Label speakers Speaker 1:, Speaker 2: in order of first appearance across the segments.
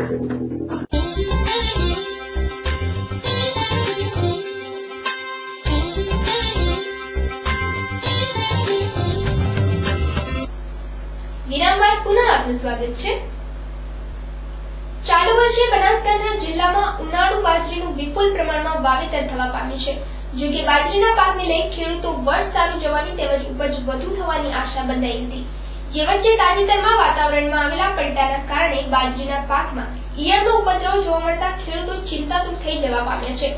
Speaker 1: વિરામ બાદ પુનઃ આપનું સ્વાગત છે। ચાલુ વર્ષે બનાસકાંઠા જિલ્લામાં ઉનાળુ બાજરીનું વિપુલ પ્રમાણમાં વાવેતર થવા પામ્યું છે। જો કે બાજરીના પાકને લઈ ખેડૂતો વર્ષ સારું જવાની તેમજ ઉપજ વધુ થવાની આશા બંધાઈ હતી। જે વચ્ચે તાજેતરમાં વાતાવરણમાં આવેલા પલટાના કારણે બાજરીના પાકમાં ઈયળનો ઉપદ્રવ જોવા મળતા ખેડૂતો ચિંતાતુર થઈ જવા પામ્યા છે।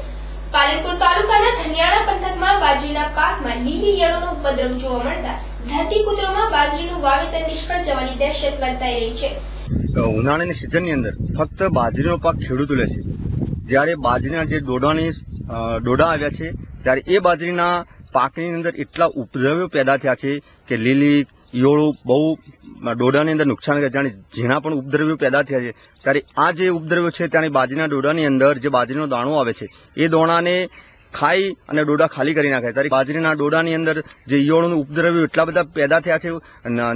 Speaker 1: પાલનપુર તાલુકાના ધનિયાણા પંથકમાં બાજરીના પાકમાં લીલી ઈયળોનો ઉપદ્રવ જોવા મળતા ધરતીપુત્રોમાં બાજરીનું વાવેતર નિષ્ફળ જવાની દહેશત વર્તાઈ રહી છે।
Speaker 2: ઉનાળાની સિઝનની અંદર ફક્ત બાજરીનો પાક ખેડૂતો લે છે। જ્યારે બાજરીના જે ડોડા આવ્યા છે ત્યારે એ બાજરીના પાકની અંદર એટલા ઉપદ્રવ્યો પેદા થયા છે કે લીલી ઈયળો બહુ ડોડાની અંદર નુકસાન કરે। જાણે ઝીણા પણ ઉપદ્રવ્યો પેદા થયા છે ત્યારે આ જે ઉપદ્રવ્યો છે ત્યારે બાજરીના ડોડાની અંદર જે બાજરીનો દાણો આવે છે એ દાણાને ખાઈ અને ડોડા ખાલી કરી નાખે। ત્યારે બાજરીના ડોડાની અંદર જે ઈયળોનું ઉપદ્રવ્યો એટલા બધા પેદા થયા છે,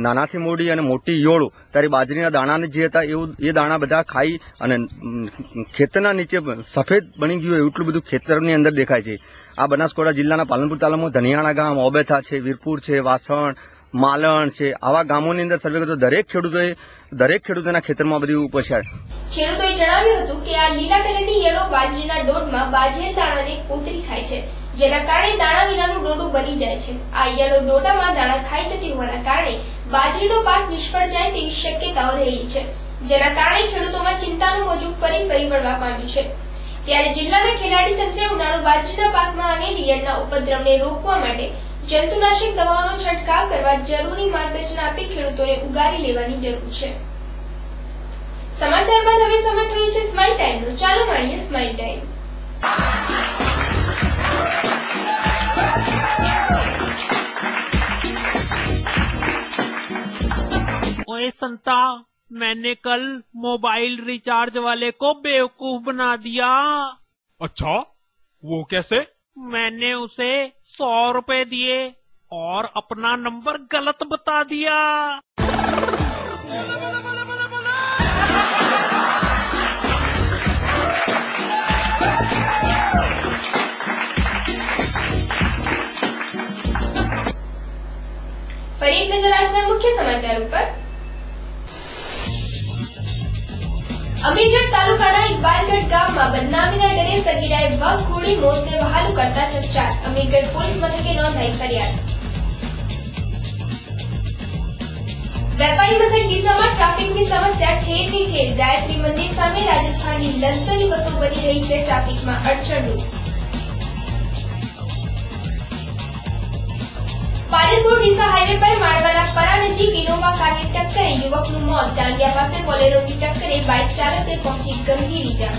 Speaker 2: નાનાથી મોટી અને મોટી ઈયળો, ત્યારે બાજરીના દાણાને જે હતા એ દાણા બધા ખાઈ અને ખેતરના નીચે સફેદ બની ગયું એટલું બધું ખેતરની અંદર દેખાય છે। આ બનાસકાંઠા જિલ્લાના પાલનપુર તાલુકામાં ધનિયાણા ગામ, ઓબેથા છે, વીરપુર છે, વાસણ, માલણ છે, આવા ગામોની અંદર સર્વે કરતો દરેક ખેડૂતોના ખેતરમાં બધી ઉપસ્યા।
Speaker 1: ખેડૂતોએ જણાવ્યું હતું કે આ લીલા કલરની ઈયળો બાજરીના ડોડમાં બાજેલ દાણાને કોતરી ખાય છે, જેના કારણે દાણા વિનાનું ડોડું બની જાય છે। આ ઈયળો ડોડામાં દાણા ખાઈ જતી હોવાના કારણે બાજરીનો પાક નિષ્ફળ જાય તેવી શક્યતાઓ રહેલી છે, જેના કારણે ખેડૂતોમાં ચિંતાનું મોજું ફરી વળવા પામ્યું છે। ત્યારે જિલ્લાના ખેલાડી તંત્રે ઉનાળુ બાજરીના પાકમાં આવેલી ઈયળના ઉપદ્રવને રોકવા માટે જંતુનાશક દવાઓનો છંટકાવ કરવા જરૂરી માર્ગદર્શન આપી ખેડૂતોને ઉગારી લેવાની જરૂર છે। સમાચાર બાદ હવે સમય થયો છે સ્માઇલ ટાઈમનો। ચાલો મળીએ સ્માઇલ ટાઈમ।
Speaker 3: ओए संता, मैंने कल मोबाइल रिचार्ज वाले को बेवकूफ बना दिया।
Speaker 4: अच्छा, वो कैसे?
Speaker 3: मैंने उसे 100 रुपए दिए और अपना नंबर गलत बता दिया।
Speaker 1: ફરી એક નજર આજના મુખ્ય સમાચાર ઉપર। અમીરગઢ તાલુકાના ઇકબાલગઢ ગામમાં બદનામીના ડરે સગીરાએ વગ ઘોડી મોતને વહાલું કરતા ચકચાર। અમીરગઢ પોલીસ મથકે નોંધાઈ ફરિયાદ। વેપારી મથક ડીસામાં ટ્રાફિકની સમસ્યા ઠેરથી ઠેર। ગાયત્રી મંદિર સામે રાજસ્થાનની લશ્કરી બસો બની રહી છે ટ્રાફિકમાં અડચણરૂપ। પાલનપુર ડીસા હાઈવે પર માળવાના પરા નજીક ઇનોવા કારની ટક્કરે યુવકનું મોત। ટાંગિયા પાસે બોલેરોની ટક્કરે બાઇક ચાલકને પહોંચી ગંભીર ઈજા।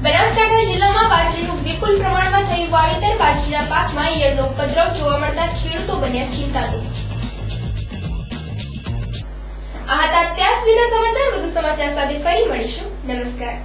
Speaker 1: બનાસકાંઠા જિલ્લામાં બાજરીનું વિપુલ પ્રમાણમાં થયું વાવેતર। બાજરીના પાકમાં ઈયળનો ઉપદ્રવ જોવા મળતા ખેડૂતો બન્યા ચિંતાતુર। આ હતા અત્યાર સુધીના સમાચાર। વધુ સમાચાર સાથે ફરી મળીશું। નમસ્કાર।